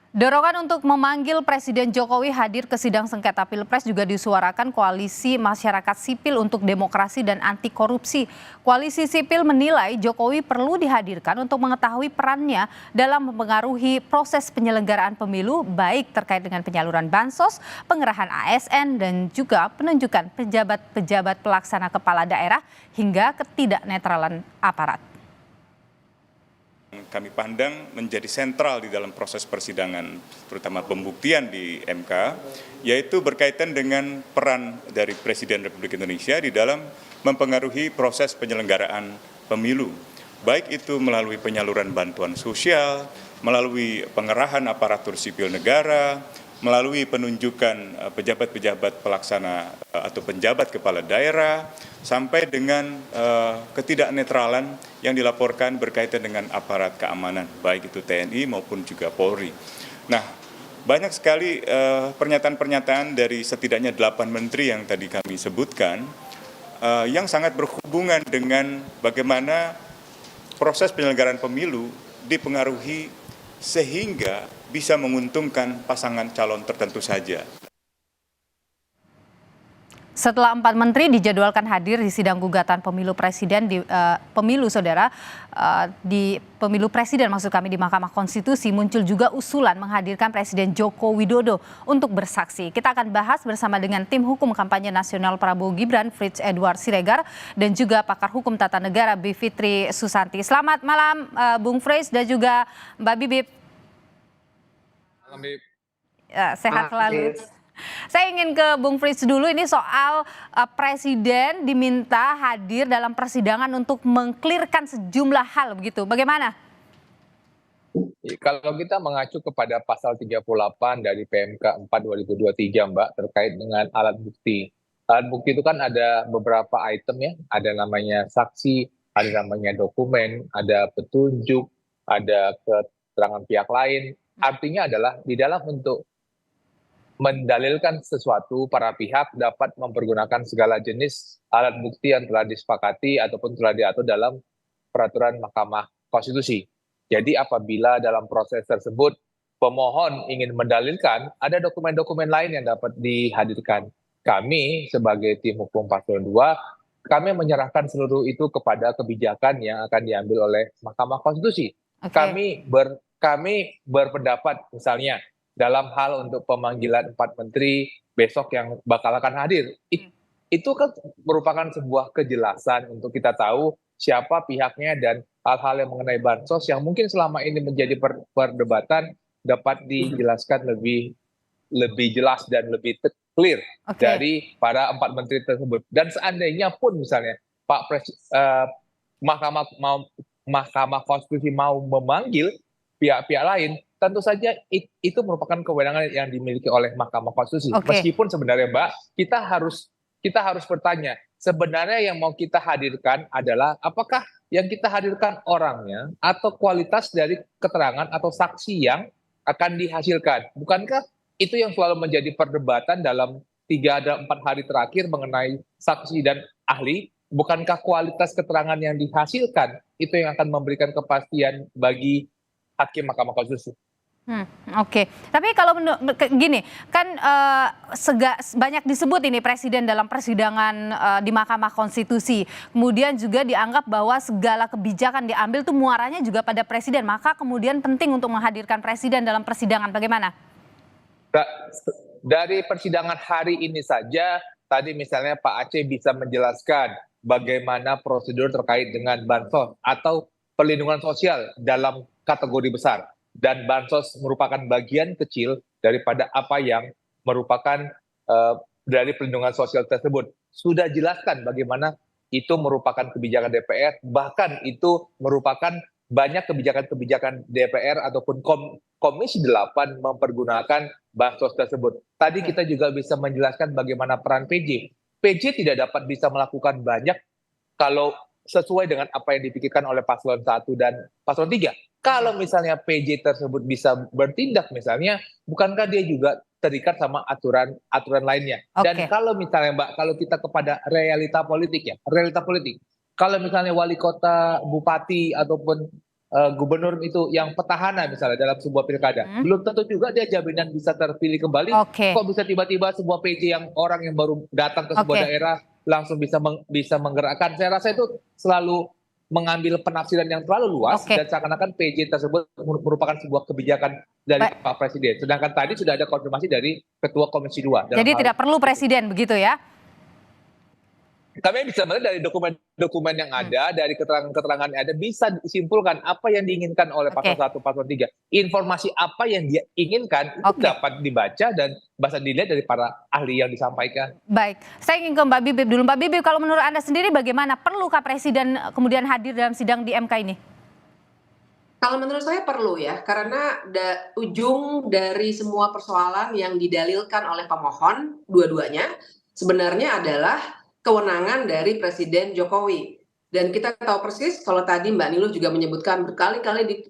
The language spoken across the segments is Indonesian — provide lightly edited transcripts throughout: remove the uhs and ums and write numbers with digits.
Dorongan untuk memanggil Presiden Jokowi hadir ke sidang sengketa Pilpres juga disuarakan Koalisi Masyarakat Sipil untuk Demokrasi dan Anti Korupsi. Koalisi Sipil menilai Jokowi perlu dihadirkan untuk mengetahui perannya dalam mempengaruhi proses penyelenggaraan pemilu, baik terkait dengan penyaluran bansos, pengerahan ASN, dan juga penunjukan pejabat-pejabat pelaksana kepala daerah hingga ketidaknetralan aparat. Kami pandang menjadi sentral di dalam proses persidangan, terutama pembuktian di MK, yaitu berkaitan dengan peran dari Presiden Republik Indonesia di dalam mempengaruhi proses penyelenggaraan pemilu, baik itu melalui penyaluran bantuan sosial, melalui pengerahan aparatur sipil negara, melalui penunjukan pejabat-pejabat pelaksana atau penjabat kepala daerah, sampai dengan ketidaknetralan yang dilaporkan berkaitan dengan aparat keamanan, baik itu TNI maupun juga Polri. Nah, banyak sekali pernyataan-pernyataan dari setidaknya 8 menteri yang tadi kami sebutkan, yang sangat berhubungan dengan bagaimana proses penyelenggaraan pemilu dipengaruhi sehingga bisa menguntungkan pasangan calon tertentu saja. Setelah 4 menteri dijadwalkan hadir di sidang gugatan pemilu presiden di pemilu presiden maksud kami di Mahkamah Konstitusi, muncul juga usulan menghadirkan Presiden Joko Widodo untuk bersaksi. Kita akan bahas bersama dengan tim hukum kampanye nasional Prabowo Gibran, Frits Edward Siregar, dan juga pakar hukum tata negara Bivitri Susanti. Selamat malam Bung Frits dan juga Mbak Bibip. Malam, Bib. Sehat selalu. Saya ingin ke Bung Frits dulu, ini soal Presiden diminta hadir dalam persidangan untuk mengklirkan sejumlah hal begitu. Bagaimana? Kalau kita mengacu kepada pasal 38 dari PMK 4 2023, Mbak, terkait dengan alat bukti. Alat bukti itu kan ada beberapa item ya, ada namanya saksi, ada namanya dokumen, ada petunjuk, ada keterangan pihak lain. Artinya adalah di dalam untuk mendalilkan sesuatu, para pihak dapat mempergunakan segala jenis alat bukti yang telah disepakati ataupun telah diatur dalam peraturan Mahkamah Konstitusi. Jadi apabila dalam proses tersebut pemohon ingin mendalilkan, ada dokumen-dokumen lain yang dapat dihadirkan. Kami sebagai tim hukum Paslon 2, kami menyerahkan seluruh itu kepada kebijakan yang akan diambil oleh Mahkamah Konstitusi. Okay. Kami berpendapat misalnya dalam hal untuk pemanggilan 4 menteri besok yang bakal akan hadir. Itu kan merupakan sebuah kejelasan untuk kita tahu siapa pihaknya dan hal-hal yang mengenai bansos yang mungkin selama ini menjadi perdebatan dapat dijelaskan lebih jelas dan lebih clear dari para 4 menteri tersebut. Dan seandainya pun misalnya Mahkamah Konstitusi mau memanggil pihak-pihak lain, tentu saja itu merupakan kewenangan yang dimiliki oleh Mahkamah Konstitusi. Meskipun sebenarnya Mbak, kita harus bertanya, sebenarnya yang mau kita hadirkan adalah apakah yang kita hadirkan orangnya atau kualitas dari keterangan atau saksi yang akan dihasilkan. Bukankah itu yang selalu menjadi perdebatan dalam 3 dan 4 hari terakhir mengenai saksi dan ahli? Bukankah kualitas keterangan yang dihasilkan itu yang akan memberikan kepastian bagi hakim Mahkamah Konstitusi? Oke. Tapi kalau gini, kan banyak disebut ini Presiden dalam persidangan di Mahkamah Konstitusi. Kemudian juga dianggap bahwa segala kebijakan diambil tuh muaranya juga pada Presiden. Maka kemudian penting untuk menghadirkan Presiden dalam persidangan. Bagaimana? Dari persidangan hari ini saja, tadi misalnya Pak Aceh bisa menjelaskan bagaimana prosedur terkait dengan bansos atau perlindungan sosial dalam kategori besar. Dan bansos merupakan bagian kecil daripada apa yang merupakan dari perlindungan sosial tersebut. Sudah jelaskan bagaimana itu merupakan kebijakan DPR, bahkan itu merupakan banyak kebijakan-kebijakan DPR ataupun Komisi 8 mempergunakan bansos tersebut. Tadi kita juga bisa menjelaskan bagaimana peran PJ. PJ tidak dapat bisa melakukan banyak kalau sesuai dengan apa yang dipikirkan oleh Paslon 1 dan Paslon 3. Kalau misalnya PJ tersebut bisa bertindak misalnya, bukankah dia juga terikat sama aturan lainnya? Dan kalau misalnya Mbak, kalau kita kepada realita politik, kalau misalnya wali kota, bupati ataupun gubernur itu yang petahana misalnya dalam sebuah pilkada, belum tentu juga dia jaminan bisa terpilih kembali. Oke. Kok bisa tiba-tiba sebuah PJ yang orang yang baru datang ke sebuah Oke. daerah langsung bisa menggerakkan? Saya rasa itu selalu mengambil penafsiran yang terlalu luas Oke. dan seakan-akan PJ tersebut merupakan sebuah kebijakan dari Pak Presiden. Sedangkan tadi sudah ada konfirmasi dari Ketua Komisi 2. Jadi tidak perlu presiden begitu ya? Kami bisa melihat dari dokumen-dokumen yang ada, dari keterangan-keterangan yang ada, bisa disimpulkan apa yang diinginkan oleh Oke. paslon 1, paslon 3. Informasi apa yang dia inginkan itu Oke. dapat dibaca dan bisa dilihat dari para ahli yang disampaikan. Baik, saya ingin ke Mbak Bibip dulu. Mbak Bibip, kalau menurut Anda sendiri bagaimana? Perlukah presiden kemudian hadir dalam sidang di MK ini? Kalau menurut saya perlu ya, karena ujung dari semua persoalan yang didalilkan oleh pemohon, dua-duanya, sebenarnya adalah kewenangan dari Presiden Jokowi. Dan kita tahu persis, kalau tadi Mbak Niluh juga menyebutkan berkali-kali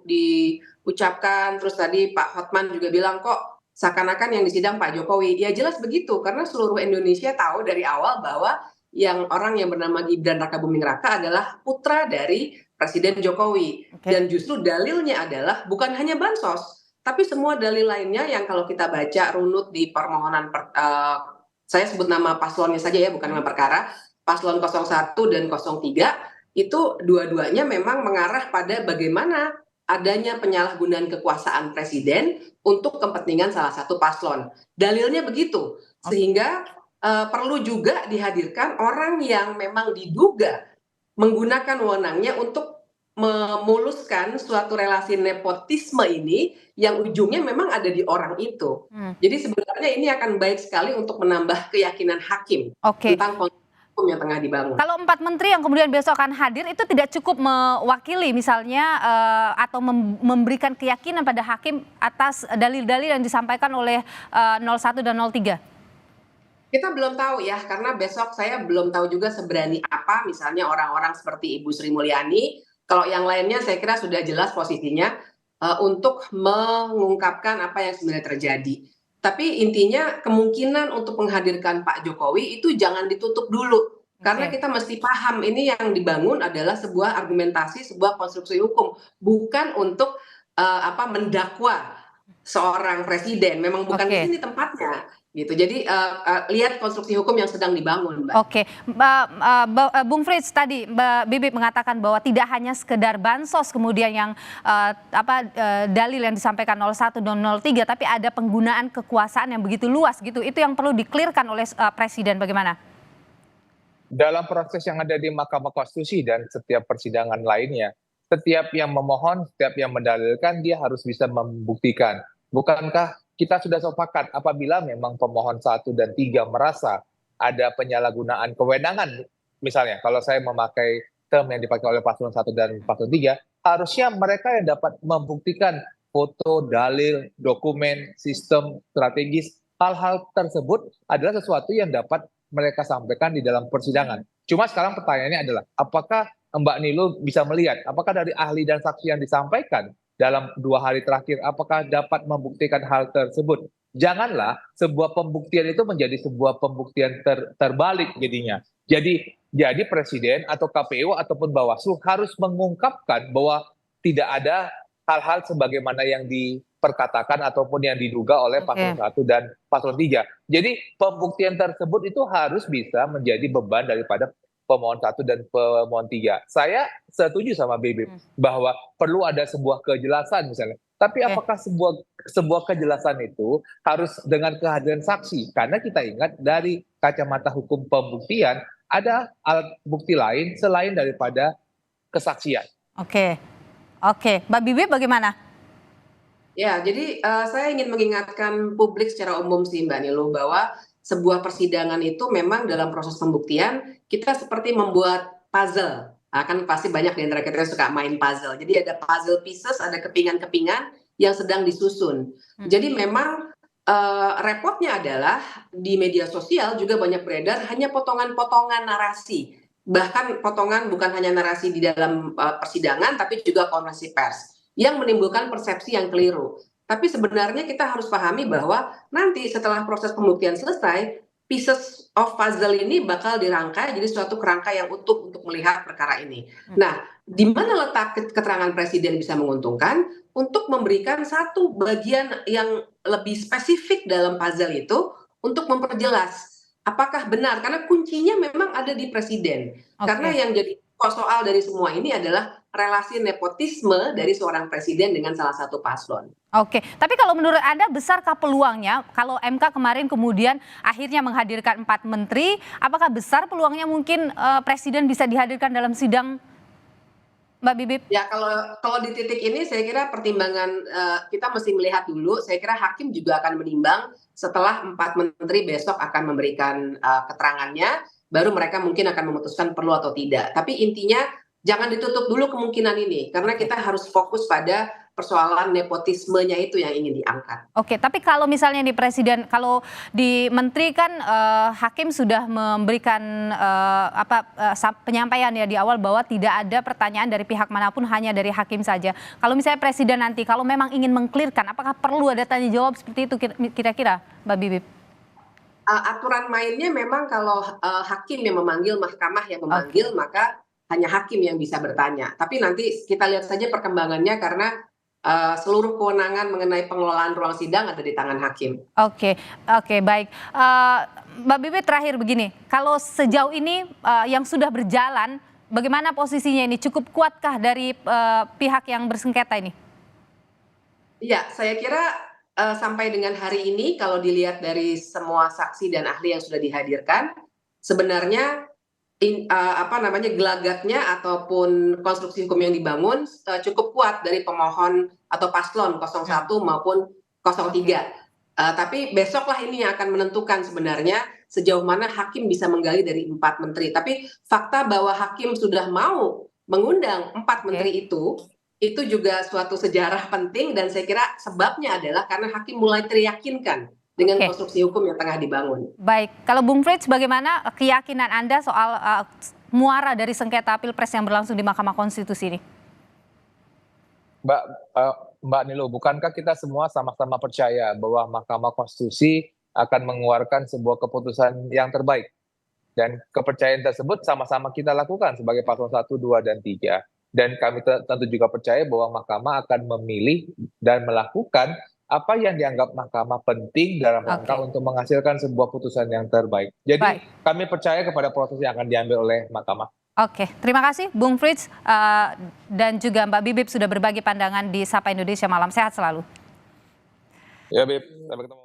diucapkan, terus tadi Pak Hotman juga bilang kok seakan-akan yang disidang Pak Jokowi. Ya jelas begitu, karena seluruh Indonesia tahu dari awal bahwa orang yang bernama Gibran Rakabuming Raka adalah putra dari Presiden Jokowi. Oke. Dan justru dalilnya adalah bukan hanya bansos, tapi semua dalil lainnya yang kalau kita baca runut di permohonan, saya sebut nama paslonnya saja ya, bukan nama perkara, paslon 01 dan 03, itu dua-duanya memang mengarah pada bagaimana adanya penyalahgunaan kekuasaan presiden untuk kepentingan salah satu paslon. Dalilnya begitu, sehingga perlu juga dihadirkan orang yang memang diduga menggunakan wewenangnya untuk memuluskan suatu relasi nepotisme ini yang ujungnya memang ada di orang itu. Jadi sebenarnya ini akan baik sekali untuk menambah keyakinan hakim Oke. tentang konsep hukum yang tengah dibangun. Kalau 4 menteri yang kemudian besok akan hadir itu tidak cukup mewakili misalnya atau memberikan keyakinan pada hakim atas dalil-dalil yang disampaikan oleh 01 dan 03? Kita belum tahu ya, karena besok saya belum tahu juga seberani apa misalnya orang-orang seperti Ibu Sri Mulyani. Kalau yang lainnya saya kira sudah jelas posisinya untuk mengungkapkan apa yang sebenarnya terjadi. Tapi intinya kemungkinan untuk menghadirkan Pak Jokowi itu jangan ditutup dulu. Karena kita mesti paham ini yang dibangun adalah sebuah argumentasi, sebuah konstruksi hukum. Bukan untuk mendakwa seorang presiden. Memang bukan di sini tempatnya. Gitu. Jadi lihat konstruksi hukum yang sedang dibangun, Mbak. Oke, Bung Frits tadi Mbak Bibip mengatakan bahwa tidak hanya sekedar bansos kemudian yang dalil yang disampaikan 01 dan 03, tapi ada penggunaan kekuasaan yang begitu luas gitu. Itu yang perlu diklirkan oleh presiden. Bagaimana? Dalam proses yang ada di Mahkamah Konstitusi dan setiap persidangan lainnya, setiap yang memohon, setiap yang mendalilkan dia harus bisa membuktikan. Bukankah kita sudah sepakat apabila memang pemohon 1 dan 3 merasa ada penyalahgunaan kewenangan, misalnya kalau saya memakai term yang dipakai oleh paslon 1 dan paslon 3, harusnya mereka yang dapat membuktikan foto, dalil, dokumen, sistem, strategis, hal-hal tersebut adalah sesuatu yang dapat mereka sampaikan di dalam persidangan. Cuma sekarang pertanyaannya adalah, apakah Mbak Niluh bisa melihat, apakah dari ahli dan saksi yang disampaikan dalam 2 hari terakhir, apakah dapat membuktikan hal tersebut? Janganlah sebuah pembuktian itu menjadi sebuah pembuktian terbalik jadinya. Jadi presiden atau KPU ataupun Bawaslu harus mengungkapkan bahwa tidak ada hal-hal sebagaimana yang diperkatakan ataupun yang diduga oleh paslon 1 dan paslon 3. Jadi pembuktian tersebut itu harus bisa menjadi beban daripada pemohon 1 dan pemohon 3. Saya setuju sama Bibip bahwa perlu ada sebuah kejelasan misalnya. Tapi apakah sebuah kejelasan itu harus dengan kehadiran saksi? Karena kita ingat dari kacamata hukum pembuktian ada alat bukti lain selain daripada kesaksian. Oke, Mbak Bibip bagaimana? Ya, jadi saya ingin mengingatkan publik secara umum sih Mbak Niluh bahwa sebuah persidangan itu memang dalam proses pembuktian kita seperti membuat puzzle. Kan pasti banyak di antara kita yang suka main puzzle. Jadi ada puzzle pieces, ada kepingan-kepingan yang sedang disusun. Jadi memang repotnya adalah di media sosial juga banyak beredar hanya potongan-potongan narasi. Bahkan potongan bukan hanya narasi di dalam persidangan, tapi juga konferensi pers yang menimbulkan persepsi yang keliru. Tapi sebenarnya kita harus pahami bahwa nanti setelah proses pembuktian selesai, pieces of puzzle ini bakal dirangkai jadi suatu kerangka yang utuh untuk melihat perkara ini. Nah, di mana letak keterangan presiden bisa menguntungkan untuk memberikan satu bagian yang lebih spesifik dalam puzzle itu untuk memperjelas apakah benar, karena kuncinya memang ada di presiden. Karena Oke. yang jadi soal dari semua ini adalah relasi nepotisme dari seorang presiden dengan salah satu paslon. Oke, tapi kalau menurut Anda besarkah peluangnya kalau MK kemarin kemudian akhirnya menghadirkan 4 menteri, apakah besar peluangnya mungkin presiden bisa dihadirkan dalam sidang, Mbak Bibip? Ya kalau di titik ini saya kira pertimbangan kita mesti melihat dulu. Saya kira hakim juga akan menimbang setelah 4 menteri besok akan memberikan keterangannya, baru mereka mungkin akan memutuskan perlu atau tidak. Tapi intinya jangan ditutup dulu kemungkinan ini, karena kita harus fokus pada persoalan nepotismenya itu yang ingin diangkat. Oke, tapi kalau misalnya di presiden, kalau di menteri kan hakim sudah memberikan penyampaian ya di awal bahwa tidak ada pertanyaan dari pihak manapun, hanya dari hakim saja. Kalau misalnya presiden nanti, kalau memang ingin mengklirkan, apakah perlu ada tanya jawab seperti itu kira-kira, Mbak Bibip? Aturan mainnya memang kalau hakim yang memanggil, mahkamah yang memanggil, maka hanya hakim yang bisa bertanya. Tapi nanti kita lihat saja perkembangannya, karena seluruh kewenangan mengenai pengelolaan ruang sidang ada di tangan hakim. Oke, baik. Mbak Bibip terakhir begini, kalau sejauh ini yang sudah berjalan, bagaimana posisinya ini? Cukup kuatkah dari pihak yang bersengketa ini? Iya, saya kira sampai dengan hari ini kalau dilihat dari semua saksi dan ahli yang sudah dihadirkan, sebenarnya gelagatnya ataupun konstruksi hukum yang dibangun cukup kuat dari pemohon atau paslon 01 maupun 03. Tapi besoklah ini yang akan menentukan sebenarnya sejauh mana hakim bisa menggali dari 4 menteri. Tapi fakta bahwa hakim sudah mau mengundang 4 menteri itu juga suatu sejarah penting, dan saya kira sebabnya adalah karena hakim mulai teryakinkan dengan konstruksi hukum yang tengah dibangun. Baik, kalau Bung Frits bagaimana keyakinan Anda soal muara dari sengketa Pilpres yang berlangsung di Mahkamah Konstitusi ini? Mbak Nilo, bukankah kita semua sama-sama percaya bahwa Mahkamah Konstitusi akan mengeluarkan sebuah keputusan yang terbaik? Dan kepercayaan tersebut sama-sama kita lakukan sebagai paslon 1, 2, dan 3. Dan kami tentu juga percaya bahwa Mahkamah akan memilih dan melakukan apa yang dianggap Mahkamah penting dalam rangka untuk menghasilkan sebuah putusan yang terbaik. Jadi kami percaya kepada proses yang akan diambil oleh Mahkamah. Oke, terima kasih Bung Frits dan juga Mbak Bibip sudah berbagi pandangan di Sapa Indonesia Malam. Sehat selalu. Ya Bib, sampai ketemu.